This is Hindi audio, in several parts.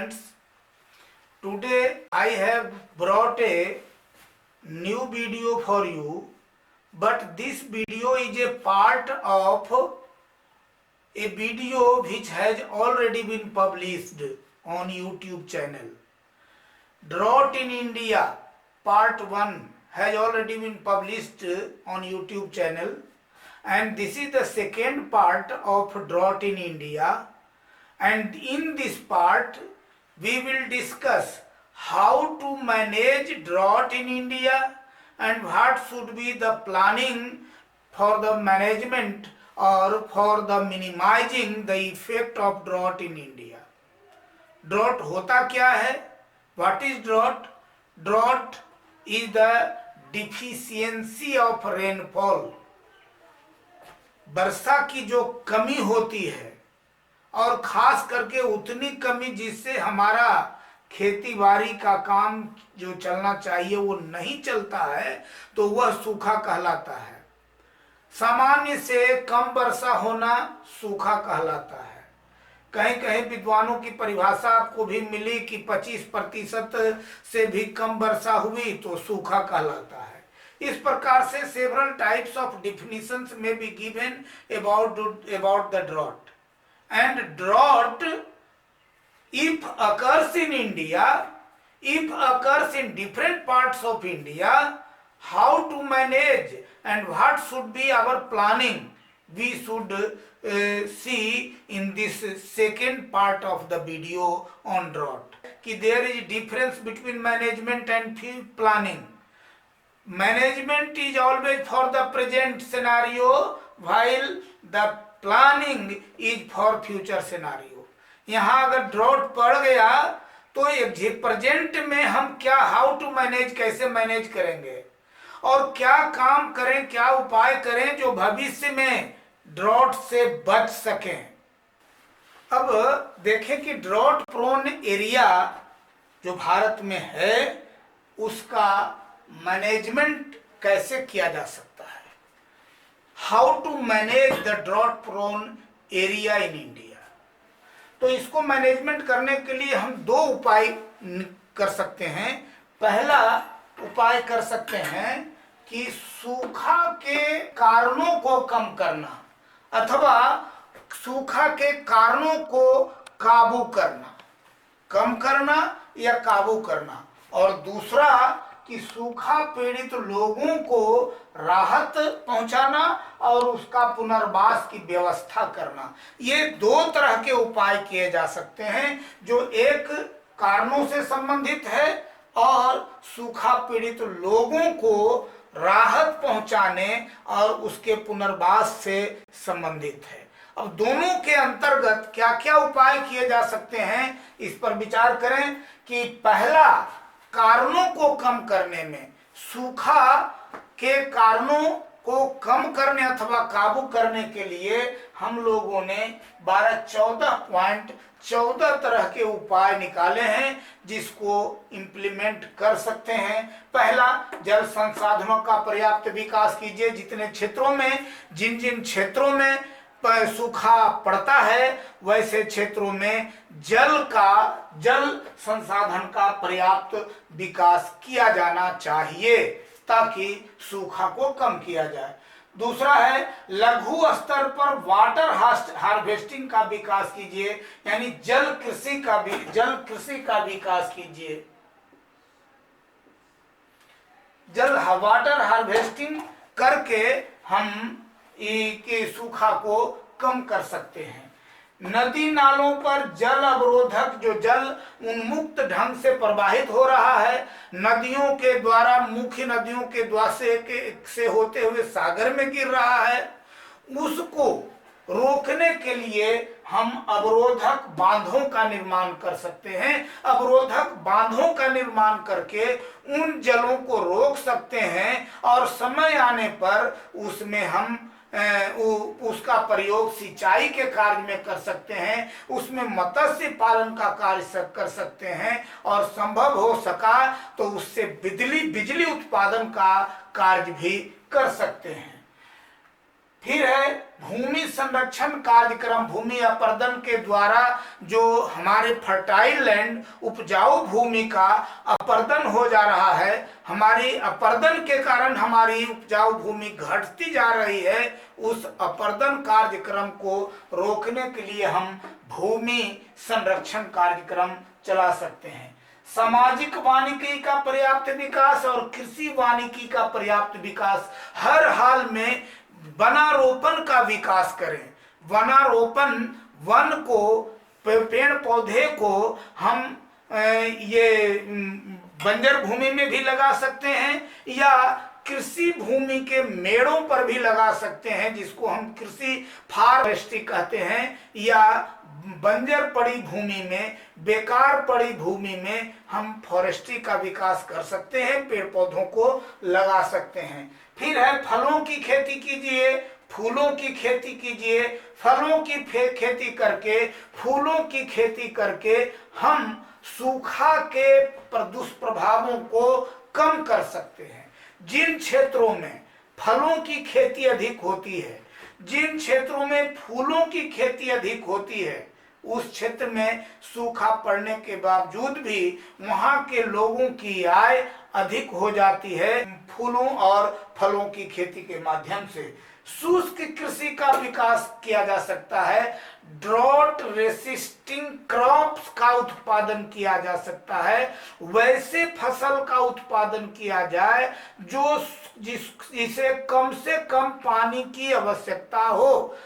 students, today I have brought a new video for you, but this video is a part of a video which has already been published on YouTube channel. Drought in India part 1 has already been published on YouTube channel, and this is the second part of drought in India. And in this part we will discuss how to manage drought in India and what should be the planning for the management or for the minimizing the effect of drought in India. Drought होता क्या है? What is drought? Drought is the deficiency of rainfall. वर्षा की जो कमी होती है और खास करके उतनी कमी जिससे हमारा खेती बाड़ी का काम जो चलना चाहिए वो नहीं चलता है, तो वह सूखा कहलाता है। सामान्य से कम वर्षा होना सूखा कहलाता है। कहीं कहीं विद्वानों की परिभाषा आपको भी मिली कि 25% से भी कम वर्षा हुई तो सूखा कहलाता है। इस प्रकार से several types of definitions may be given about the drought. And drought, if occurs in India, if occurs in different parts of India, how to manage and what should be our planning, we should see in this second part of the video on drought. कि there is difference between management and planning. Management is always for the present scenario, while the planning is for future scenario. यहाँ अगर ड्रॉट पड़ गया तो प्रेजेंट में हम क्या हाउ टू मैनेज, कैसे मैनेज करेंगे और क्या काम करें, क्या उपाय करें जो भविष्य में ड्रॉट से बच सकें। अब देखें कि ड्रॉट प्रोन एरिया जो भारत में है उसका मैनेजमेंट कैसे किया जा सकता है। How to manage the drought prone area in India. तो इसको मैनेजमेंट करने के लिए हम दो उपाय कर सकते हैं। पहला उपाय कर सकते हैं कि सूखा के कारणों को कम करना अथवा सूखा के कारणों को काबू करना, कम करना या काबू करना। और दूसरा कि सूखा पीड़ित लोगों को राहत पहुंचाना और उसका पुनर्वास की व्यवस्था करना। ये दो तरह के उपाय किए जा सकते हैं जो एक कारणों से संबंधित है और सूखा पीड़ित लोगों को राहत पहुंचाने और उसके पुनर्वास से संबंधित है। अब दोनों के अंतर्गत क्या क्या उपाय किए जा सकते हैं इस पर विचार करें कि पहला, कारणों को कम करने में, सूखा के कारणों को कम करने अथवा काबू करने के लिए हम लोगों ने 14 तरह के उपाय निकाले हैं जिसको इम्प्लीमेंट कर सकते हैं। पहला, जल संसाधनों का पर्याप्त विकास कीजिए। जितने क्षेत्रों में जिन क्षेत्रों में सूखा पड़ता है वैसे क्षेत्रों में जल संसाधन का पर्याप्त विकास किया जाना चाहिए ताकि सूखा को कम किया जाए। दूसरा है, लघु स्तर पर वाटर हार्वेस्टिंग का विकास कीजिए, यानी जल कृषि का विकास कीजिए। वाटर हार्वेस्टिंग करके हम के सूखा को कम कर सकते हैं। नदी नालों पर जल अवरोधक, जो जल उन्मुक्त ढंग से प्रवाहित हो रहा है, नदियों के द्वारा, मुख्य नदियों के द्वारा से होते हुए सागर में गिर रहा है, उसको रोकने के लिए हम अवरोधक बांधों का निर्माण कर सकते हैं। अवरोधक बांधों का निर्माण करके उन जलों को रोक सकते हैं और समय आने पर उसमें हम उसका प्रयोग सिंचाई के कार्य में कर सकते हैं, उसमें मत्स्य पालन का कार्य कर सकते हैं और संभव हो सका तो उससे बिजली उत्पादन का कार्य भी कर सकते हैं। फिर है भूमि संरक्षण कार्यक्रम भूमि अपर्दन के द्वारा जो हमारे फर्टाइल लैंड उपजाऊ भूमि का अपर्दन हो जा रहा है, हमारी अपर्दन के कारण हमारी उपजाऊ भूमि घटती जा रही है, उस अपर्दन कार्यक्रम को रोकने के लिए हम भूमि संरक्षण कार्यक्रम चला सकते हैं। सामाजिक वानिकी का पर्याप्त विकास और कृषि वानिकी का पर्याप्त विकास, हर हाल में वनारोपण का विकास करें। वनारोपण, वन को, पेड़ पौधे को हम ये बंजर भूमि में भी लगा सकते हैं या कृषि भूमि के मेड़ों पर भी लगा सकते हैं, जिसको हम कृषि फॉरेस्ट्री कहते हैं, या बंजर पड़ी भूमि में, बेकार पड़ी भूमि में हम फॉरेस्ट्री का विकास कर सकते हैं, पेड़ पौधों को लगा सकते हैं। फिर है फलों की खेती कीजिए, फूलों की खेती कीजिए। फलों की खेती करके, फूलों की खेती करके हम सूखा के दुष्प्रभावों को कम कर सकते हैं। जिन क्षेत्रों में फलों की खेती अधिक होती है, जिन क्षेत्रों में फूलों की खेती अधिक होती है, उस क्षेत्र में सूखा पड़ने के बावजूद भी वहां के लोगों की आय अधिक हो जाती है फूलों और फलों की खेती के माध्यम से। शुष्क कृषि का विकास किया जा सकता है। ड्रॉट रेसिस्टिंग क्रॉप्स का उत्पादन किया जा सकता है। वैसे फसल का उत्पादन किया जाए जिसे कम से कम पानी की आवश्यकता हो।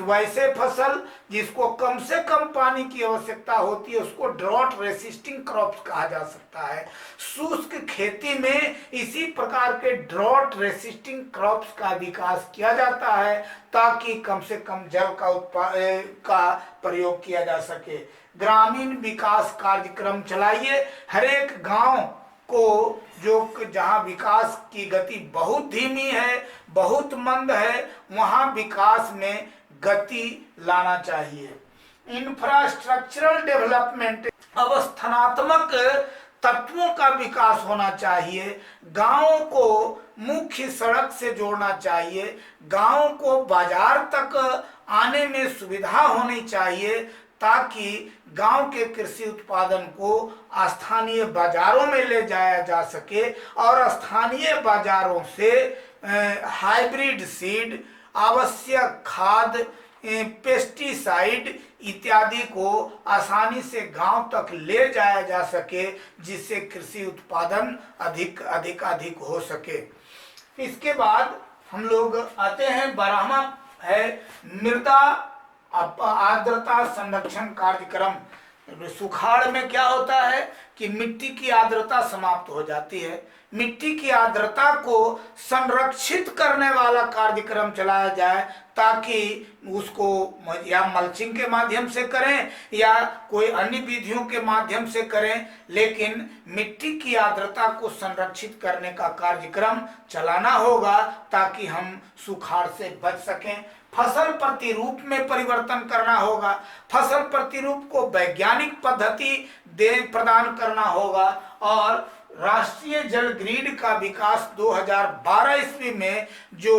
वैसे फसल जिसको कम से कम पानी की आवश्यकता होती है, उसको ड्रॉट रेसिस्टिंग क्रॉप्स कहा जा सकता है। शुष्क खेती में इसी प्रकार के ड्रॉट रेसिस्टिंग क्रॉप्स का विकास किया जाता है ताकि कम से कम जल का प्रयोग किया जा सके। ग्रामीण विकास कार्यक्रम चलाइए। हर एक गांव को जहां विकास की गति बहुत धीमी है, बहुत मंद है, वहां विकास में गति लाना चाहिए। इंफ्रास्ट्रक्चरल डेवलपमेंट, अवस्थानात्मक तत्वों का विकास होना चाहिए। गांवों को मुख्य सड़क से जोड़ना चाहिए। गांवों को बाजार तक आने में सुविधा होनी चाहिए ताकि गांव के कृषि उत्पादन को स्थानीय बाजारों में ले जाया जा सके और स्थानीय बाजारों से हाइब्रिड सीड, आवश्यक खाद, पेस्टिसाइड इत्यादि को आसानी से गांव तक ले जाया जा सके, जिससे कृषि उत्पादन अधिक हो सके। इसके बाद हम लोग आते हैं 12वां है मृदा आर्द्रता संरक्षण कार्यक्रम। सुखाड़ में क्या होता है कि मिट्टी की आर्द्रता समाप्त हो जाती है। मिट्टी की आर्द्रता को संरक्षित करने वाला कार्यक्रम चलाया जाए ताकि उसको या मल्चिंग के माध्यम से करें या कोई अन्य विधियों के माध्यम से करें, लेकिन मिट्टी की आर्द्रता को संरक्षित करने का कार्यक्रम चलाना होगा ताकि हम सुखाड़ से बच सकें। फसल प्रतिरूप में परिवर्तन करना होगा। फसल प्रतिरूप को वैज्ञानिक पद्धति प्रदान करना होगा और राष्ट्रीय जल ग्रिड का विकास 2012 ईस्वी में जो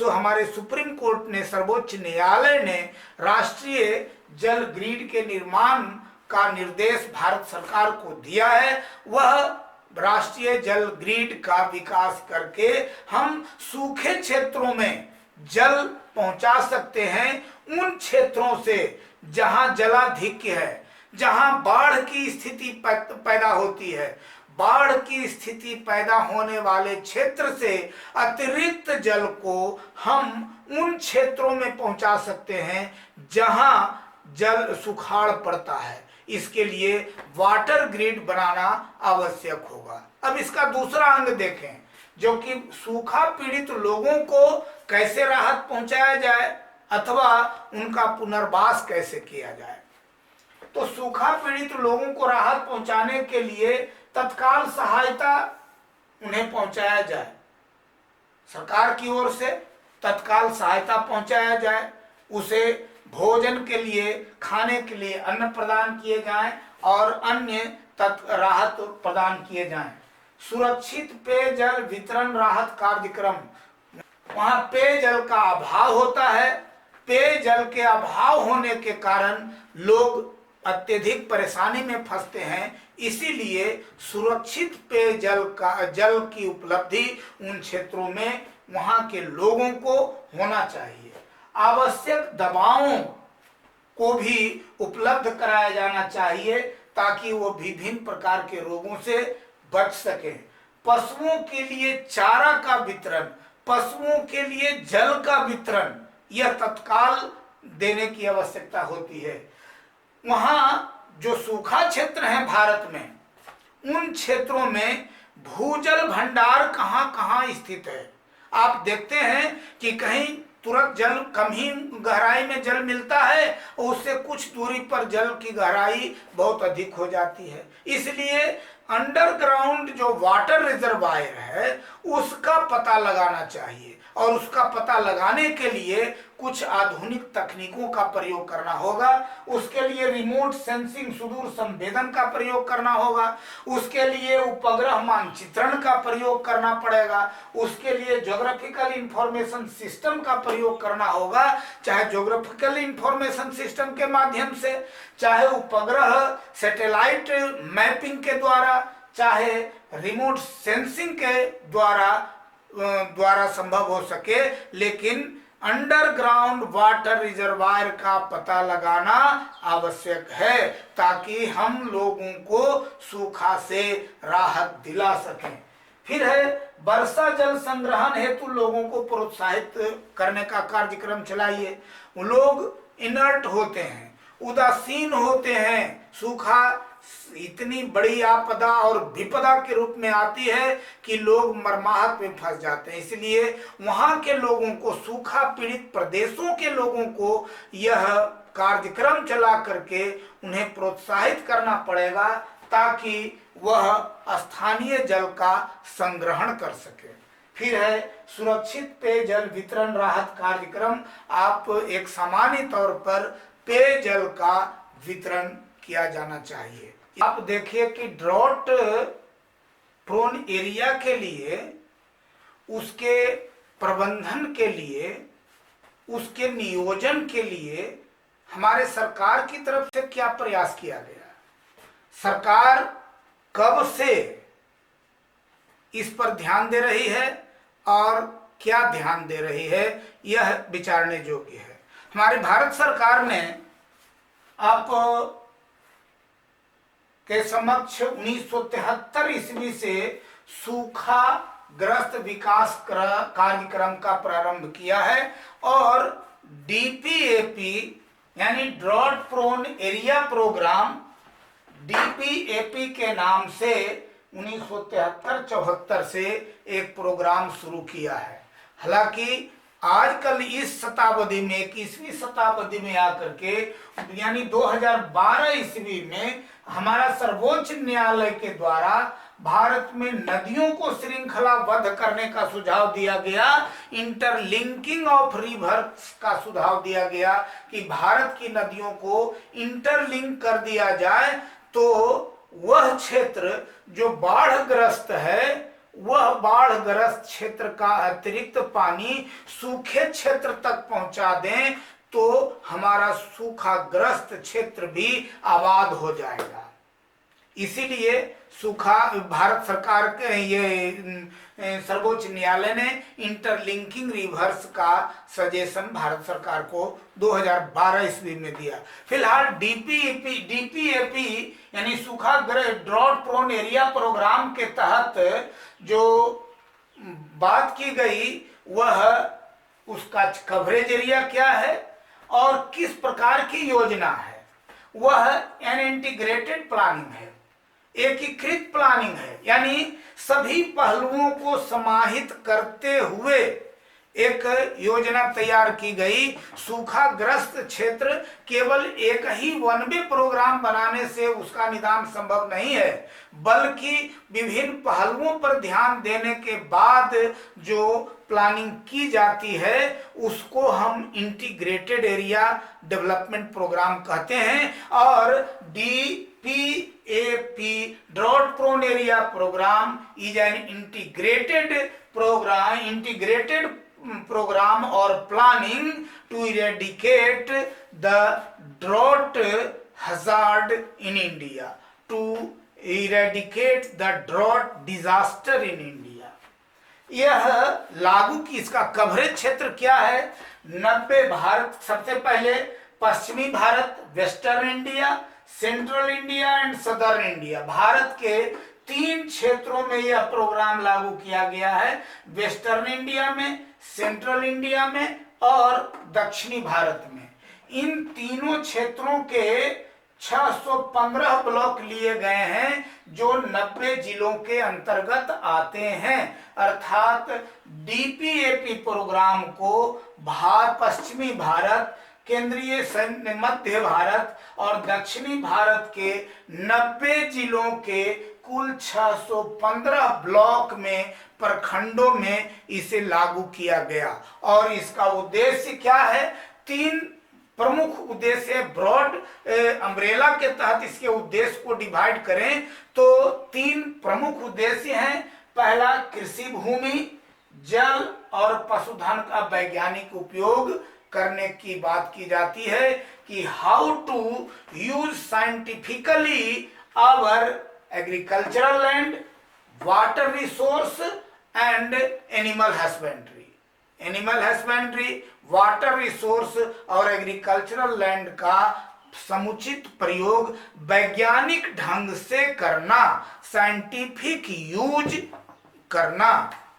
हमारे सुप्रीम कोर्ट ने, सर्वोच्च न्यायालय ने राष्ट्रीय जल ग्रिड के निर्माण का निर्देश भारत सरकार को दिया है, वह राष्ट्रीय जल ग्रिड का विकास करके हम सूखे क्षेत्रों में जल पहुंचा सकते हैं। उन क्षेत्रों से जहां जलाधिक्य है, जहां बाढ़ की स्थिति पैदा होती है, बाढ़ की स्थिति पैदा होने वाले क्षेत्र से अतिरिक्त जल को हम उन क्षेत्रों में पहुंचा सकते हैं जहां जल सुखाड़ पड़ता है। इसके लिए वाटर ग्रिड बनाना आवश्यक होगा। अब इसका दूसरा अंग देखें, जो कि सूखा पीड़ित लोगों को कैसे राहत पहुंचाया जाए अथवा उनका पुनर्वास कैसे किया जाए। तो सूखा पीड़ित लोगों को राहत पहुंचाने के लिए तत्काल सहायता उन्हें पहुंचाया जाए, सरकार की ओर से तत्काल सहायता पहुंचाया जाए। उसे भोजन के लिए, खाने के लिए अन्न प्रदान किए जाएं और अन्य राहत प्रदान किए जाएं। सुरक्षित पेयजल वितरण राहत कार्यक्रम, वहां पेयजल का अभाव होता है, पेयजल के अभाव होने के कारण लोग अत्यधिक परेशानी में फंसते हैं। इसीलिए सुरक्षित जल की उपलब्धि उन क्षेत्रों में वहां के लोगों को होना चाहिए। आवश्यक दवाओं को भी उपलब्ध कराया जाना चाहिए ताकि वो विभिन्न प्रकार के रोगों से बच सकें। पशुओं के लिए चारा का वितरण, पशुओं के लिए जल का वितरण, यह तत्काल देने की आवश्यकता होती है। वहां जो सूखा क्षेत्र है भारत में, उन क्षेत्रों में भूजल भंडार कहां कहां स्थित है। आप देखते हैं कि कहीं तुरंत जल कम ही गहराई में जल मिलता है और उससे कुछ दूरी पर जल की गहराई बहुत अधिक हो जाती है। इसलिए अंडरग्राउंड जो वाटर रिजर्वायर है उसका पता लगाना चाहिए और उसका पता लगाने के लिए कुछ आधुनिक तकनीकों का प्रयोग करना होगा। उसके लिए रिमोट सेंसिंग, सुदूर संवेदन का प्रयोग करना होगा। उसके लिए उपग्रह मानचित्रण का प्रयोग करना पड़ेगा। उसके लिए ज्योग्राफिकल इंफॉर्मेशन सिस्टम का प्रयोग करना होगा, चाहे ज्योग्राफिकल इंफॉर्मेशन सिस्टम के माध्यम से, चाहे उपग्रह सैटेलाइट मैपिंग के द्वारा, चाहे रिमोट सेंसिंग के द्वारा संभव हो सके। लेकिन अंडरग्राउंड वाटर रिजर्वायर का पता लगाना आवश्यक है ताकि हम लोगों को सूखा से राहत दिला सकें। फिर है वर्षा जल संग्रहण हेतु लोगों को प्रोत्साहित करने का कार्यक्रम चलाइए। लोग इनर्ट होते हैं, उदासीन होते हैं। सूखा इतनी बड़ी आपदा और विपदा के रूप में आती है कि लोग मरमाहत में फंस जाते हैं। इसलिए वहां के लोगों को, सूखा पीड़ित प्रदेशों के लोगों को यह कार्यक्रम चला करके उन्हें प्रोत्साहित करना पड़ेगा ताकि वह स्थानीय जल का संग्रहण कर सके। फिर है सुरक्षित पेयजल वितरण राहत कार्यक्रम। आप एक सामान्य तौर पर पेयजल का वितरण किया जाना चाहिए। आप देखिए कि ड्रॉट प्रोन एरिया के लिए, उसके प्रबंधन के लिए, उसके नियोजन के लिए हमारे सरकार की तरफ से क्या प्रयास किया गया। सरकार कब से इस पर ध्यान दे रही है और क्या ध्यान दे रही है, यह विचारने योग्य है। हमारी भारत सरकार ने आप के समक्ष 1973 ईस्वी से सूखा ग्रस्त विकास कार्यक्रम का प्रारंभ किया है और डीपीएपी यानी drought prone area programme, DPAP के नाम से 1973-74 से एक प्रोग्राम शुरू किया है। हालांकि आजकल इस शताब्दी में, 21वीं शताब्दी में आकर के यानी 2012 ईस्वी में हमारा सर्वोच्च न्यायालय के द्वारा भारत में नदियों को श्रृंखलाबद्ध करने का सुझाव दिया गया, इंटरलिंकिंग ऑफ रिवर्स का सुझाव दिया गया कि भारत की नदियों को इंटरलिंक कर दिया जाए तो वह क्षेत्र जो बाढ़ग्रस्त है, वह बाढ़ग्रस्त क्षेत्र का अतिरिक्त पानी सूखे क्षेत्र तक पहुंचा दें तो हमारा सूखाग्रस्त क्षेत्र भी आबाद हो जाएगा। इसीलिए सूखा भारत सरकार के ये सर्वोच्च न्यायालय ने इंटरलिंकिंग रिवर्स का सजेशन भारत सरकार को 2012 ईस्वी में दिया। फिलहाल डीपीएपी यानी सूखाग्रस्त ड्रॉट प्रोन एरिया प्रोग्राम के तहत जो बात की गई वह उसका कवरेज एरिया क्या है और किस प्रकार की योजना है। वह एन इंटीग्रेटेड प्लानिंग है, एकीकृत प्लानिंग है, यानी सभी पहलुओं को समाहित करते हुए एक योजना तैयार की गई। सूखाग्रस्त क्षेत्र केवल एक ही वन वे प्रोग्राम बनाने से उसका निदान संभव नहीं है, बल्कि विभिन्न पहलुओं पर ध्यान देने के बाद जो प्लानिंग की जाती है उसको हम इंटीग्रेटेड एरिया डेवलपमेंट प्रोग्राम कहते हैं। और DPAP drought prone area programme is an integrated programme, integrated program or planning to eradicate the drought hazard in India, to eradicate the drought disaster in India. यह लागू की, इसका कवरेज क्षेत्र क्या है? 90 भारत, सबसे पहले पश्चिमी Bharat, western India, central India and southern India, Bharat के 3 क्षेत्रों में यह प्रोग्राम लागू किया गया है। वेस्टर्न इंडिया में, सेंट्रल इंडिया में और दक्षिणी भारत में। इन तीनों क्षेत्रों के 615 ब्लॉक लिए गए हैं जो 90 जिलों के अंतर्गत आते हैं। अर्थात डीपीएपी प्रोग्राम को पश्चिमी भारत, केंद्रीय मध्य भारत और दक्षिणी भारत के 90 जिलों के कुल 615 ब्लॉक में, प्रखंडों में इसे लागू किया गया। और इसका उद्देश्य क्या है? 3 प्रमुख उद्देश्य, ब्रॉड अम्ब्रेला के तहत इसके उद्देश्य को डिवाइड करें तो 3 प्रमुख उद्देश्य हैं। पहला, कृषि भूमि, जल और पशुधन का वैज्ञानिक उपयोग करने की बात की जाती है कि how to use scientifically our agricultural land, water resource and animal husbandry, water resource और एग्रीकल्चरल लैंड का समुचित प्रयोग वैज्ञानिक ढंग से करना, साइंटिफिक यूज करना,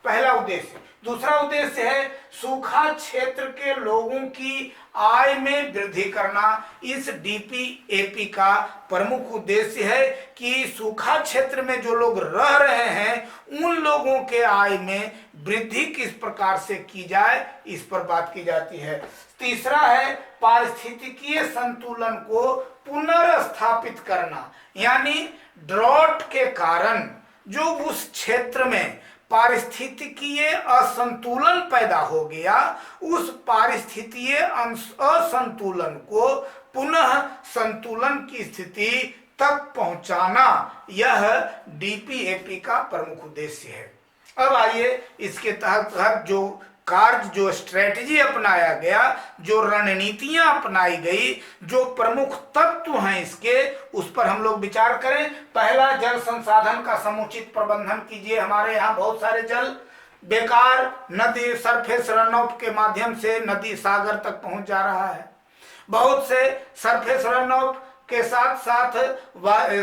पहला उद्देश्य। दूसरा उद्देश्य है सूखा क्षेत्र के लोगों की आय में वृद्धि करना। इस डीपीएपी का प्रमुख उद्देश्य है कि सूखा क्षेत्र में जो लोग रह रहे हैं उन लोगों के आय में वृद्धि किस प्रकार से की जाए, इस पर बात की जाती है। तीसरा है पारिस्थितिकीय संतुलन को पुनर्स्थापित करना, यानी ड्रॉट के कारण जो उस क्षेत्र में पारिस्थितिकीय असंतुलन पैदा हो गया, उस पारिस्थितिकीय असंतुलन को पुनः संतुलन की स्थिति तक पहुंचाना, यह डीपीएपी का प्रमुख उद्देश्य है। अब आइए इसके तहत जो कार्य, जो स्ट्रेटजी अपनाया गया, जो रणनीतियां अपनाई गई, जो प्रमुख तत्व हैं इसके, उस पर हम लोग विचार करें। पहला, जल संसाधन का समुचित प्रबंधन कीजिए। हमारे यहाँ बहुत सारे जल बेकार नदी, सरफेस रन ऑफ के माध्यम से नदी सागर तक पहुंच जा रहा है। बहुत से सरफेस रन ऑफ के साथ साथ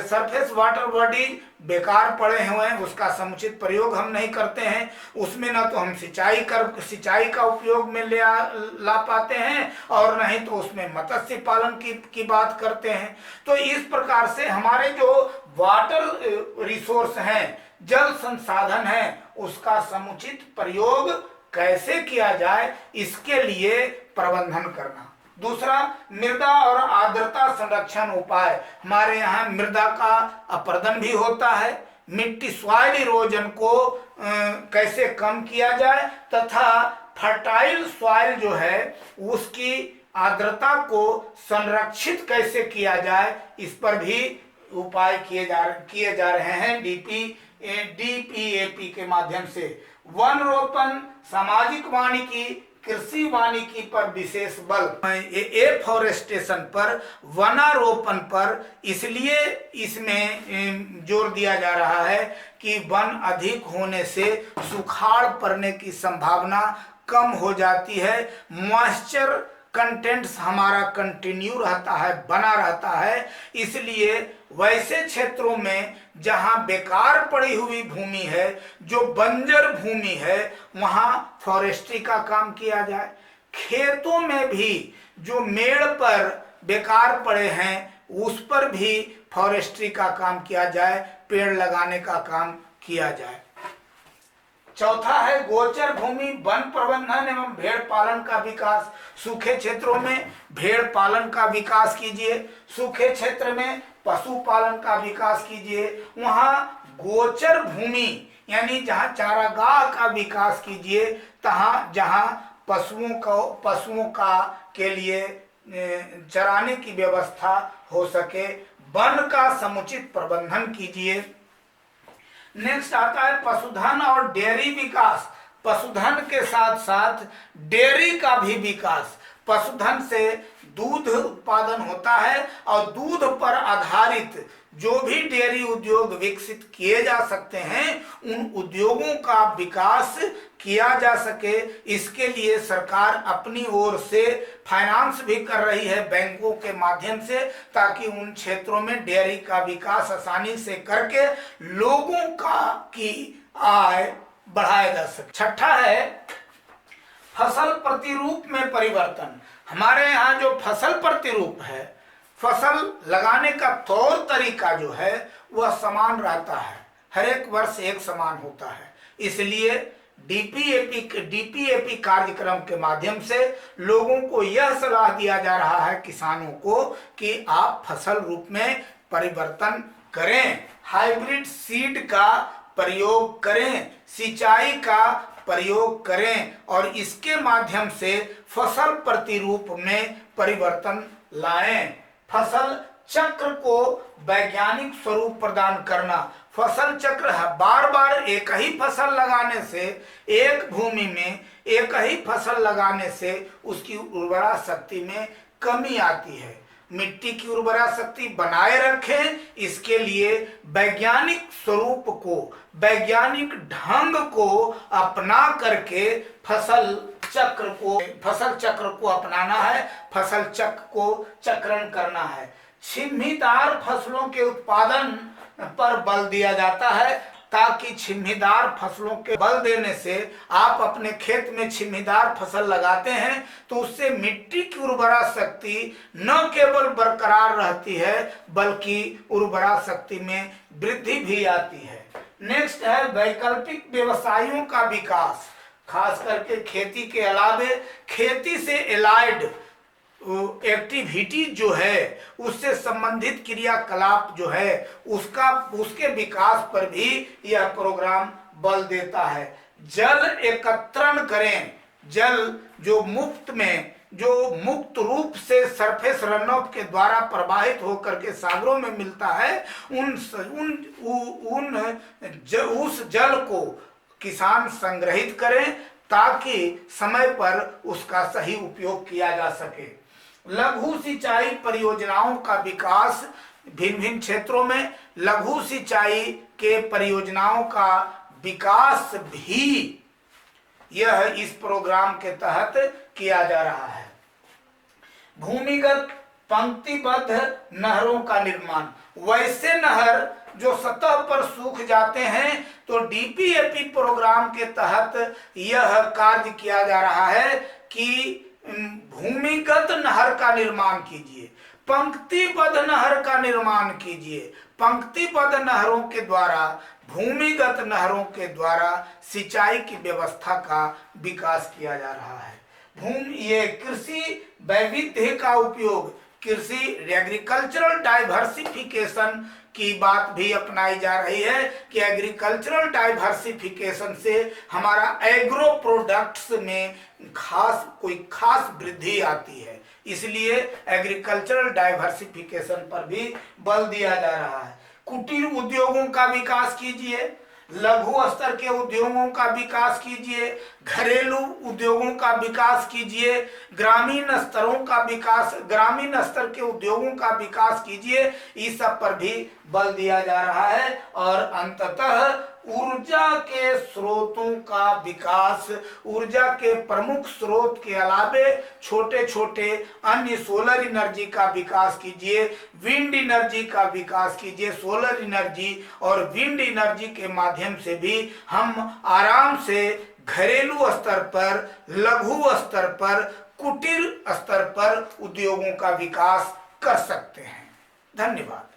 सरफेस वाटर बॉडीज बेकार पड़े हुए हैं, उसका समुचित प्रयोग हम नहीं करते हैं। उसमें ना तो हम सिंचाई का उपयोग में ला पाते हैं और नहीं तो उसमें मत्स्य पालन की बात करते हैं। तो इस प्रकार से हमारे जो वाटर रिसोर्स हैं, जल संसाधन है, उसका समुचित प्रयोग कैसे किया जाए, इसके लिए प्रबंधन करना। दूसरा, मृदा और आर्द्रता संरक्षण उपाय। हमारे यहाँ मृदा का अपरदन भी होता है, मिट्टी सॉइल इरोजन को कैसे कम किया जाए तथा फर्टाइल सॉइल जो है उसकी आर्द्रता को संरक्षित कैसे किया जाए, इस पर भी उपाय किए जा रहे हैं डीपीएपी के माध्यम से। वन रोपण, सामाजिक वानिकी, कृषि वानिकी पर विशेष बल, एफॉरेस्टेशन पर, वनारोपण पर इसलिए इसमें जोर दिया जा रहा है कि वन अधिक होने से सुखाड़ पड़ने की संभावना कम हो जाती है। मॉइस्चर कंटेंट्स हमारा कंटिन्यू रहता है, बना रहता है। इसलिए वैसे क्षेत्रों में जहां बेकार पड़ी हुई भूमि है, जो बंजर भूमि है, वहां फॉरेस्ट्री का काम किया जाए। खेतों में भी जो मेड़ पर बेकार पड़े हैं उस पर भी फॉरेस्ट्री का काम किया जाए, पेड़ लगाने का काम किया जाए। चौथा है गोचर भूमि वन प्रबंधन एवं भेड़ पालन का विकास। सूखे क्षेत्रों में भेड़ पालन का विकास कीजिए, सूखे क्षेत्र में पशुपालन का विकास कीजिए। वहां गोचर भूमि यानी जहां चारागाह का विकास कीजिए, जहां पशुओं का के लिए चराने की व्यवस्था हो सके, वन का समुचित प्रबंधन कीजिए। नेक्स्ट आता है पशुधन और डेयरी विकास। पशुधन के साथ साथ डेयरी का भी विकास। पशुधन से दूध उत्पादन होता है और दूध पर आधारित जो भी डेयरी उद्योग विकसित किए जा सकते हैं, उन उद्योगों का विकास किया जा सके, इसके लिए सरकार अपनी ओर से फाइनेंस भी कर रही है बैंकों के माध्यम से, ताकि उन क्षेत्रों में डेयरी का विकास आसानी से करके लोगों की आय बढ़ाया जा सके। छठा है फसल प्रतिरूप में परिवर्तन। हमारे यहाँ जो फसल प्रतिरूप है, फसल लगाने का तौर तरीका जो है वह समान रहता है, हर एक वर्ष एक समान होता है। इसलिए डीपीएपी कार्यक्रम के माध्यम से लोगों को यह सलाह दिया जा रहा है, किसानों को, कि आप फसल रूप में परिवर्तन करें, हाइब्रिड सीड का प्रयोग करें, सिंचाई का प्रयोग करें और इसके माध्यम से फसल प्रतिरूप में परिवर्तन लाएं। फसल चक्र को वैज्ञानिक स्वरूप प्रदान करना। फसल चक्र है, बार बार एक ही फसल लगाने से, एक भूमि में एक ही फसल लगाने से उसकी उर्वरा शक्ति में कमी आती है। मिट्टी की उर्वरा शक्ति बनाए रखें, इसके लिए वैज्ञानिक स्वरूप को, वैज्ञानिक ढंग को अपना करके फसल चक्र को अपनाना है, फसल चक्र को चक्रण करना है। छिम्मीदार फसलों के उत्पादन पर बल दिया जाता है, ताकि छिम्मीदार फसलों के बल देने से, आप अपने खेत में छिम्मीदार फसल लगाते हैं तो उससे मिट्टी की उर्वरा शक्ति न केवल बरकरार रहती है बल्कि उर्वरा शक्ति में वृद्धि भी आती है। नेक्स्ट है वैकल्पिक व्यवसायों का विकास। खास करके खेती के अलावे खेती से एलाइड एक्टिविटी जो है, उससे संबंधित क्रियाकलाप जो है, उसके विकास पर भी यह प्रोग्राम बल देता है। जल एकत्रण करें। जल जो मुक्त रूप से सरफेस रन ऑफ के द्वारा प्रवाहित होकर के सागरों में मिलता है, उस जल को किसान संग्रहित करें ताकि समय पर उसका सही उपयोग किया जा सके। लघु सिंचाई परियोजनाओं का विकास। भिन्न भिन्न क्षेत्रों में लघु सिंचाई के परियोजनाओं का विकास भी यह इस प्रोग्राम के तहत किया जा रहा है। भूमिगत पंक्तिबद्ध नहरों का निर्माण। वैसे नहर जो सतह पर सूख जाते हैं, तो डीपीएपी प्रोग्राम के तहत यह कार्य किया जा रहा है कि भूमिगत नहर का निर्माण कीजिए, पंक्तिबद्ध नहर का निर्माण कीजिए। पंक्तिबद्ध नहरों के द्वारा, भूमिगत नहरों के द्वारा सिंचाई की व्यवस्था का विकास किया जा रहा है। ये कृषि वैविध्य का उपयोग, कृषि एग्रीकल्चरल डाइवर्सिफिकेशन की बात भी अपनाई जा रही है कि एग्रीकल्चरल डाइवर्सिफिकेशन से हमारा एग्रो प्रोडक्ट्स में कोई खास वृद्धि आती है। इसलिए एग्रीकल्चरल डाइवर्सिफिकेशन पर भी बल दिया जा रहा है। कुटीर उद्योगों का विकास कीजिए, लघु स्तर के उद्योगों का विकास कीजिए, घरेलू उद्योगों का विकास कीजिए, ग्रामीण ग्रामीण स्तर के उद्योगों का विकास कीजिए। इस सब पर भी बल दिया जा रहा है। और अंततः ऊर्जा के स्रोतों का विकास। ऊर्जा के प्रमुख स्रोत के अलावे छोटे छोटे अन्य सोलर एनर्जी का विकास कीजिए, विंड एनर्जी का विकास कीजिए। सोलर एनर्जी और विंड एनर्जी के माध्यम से भी हम आराम से घरेलू स्तर पर, लघु स्तर पर, कुटीर स्तर पर उद्योगों का विकास कर सकते हैं। धन्यवाद।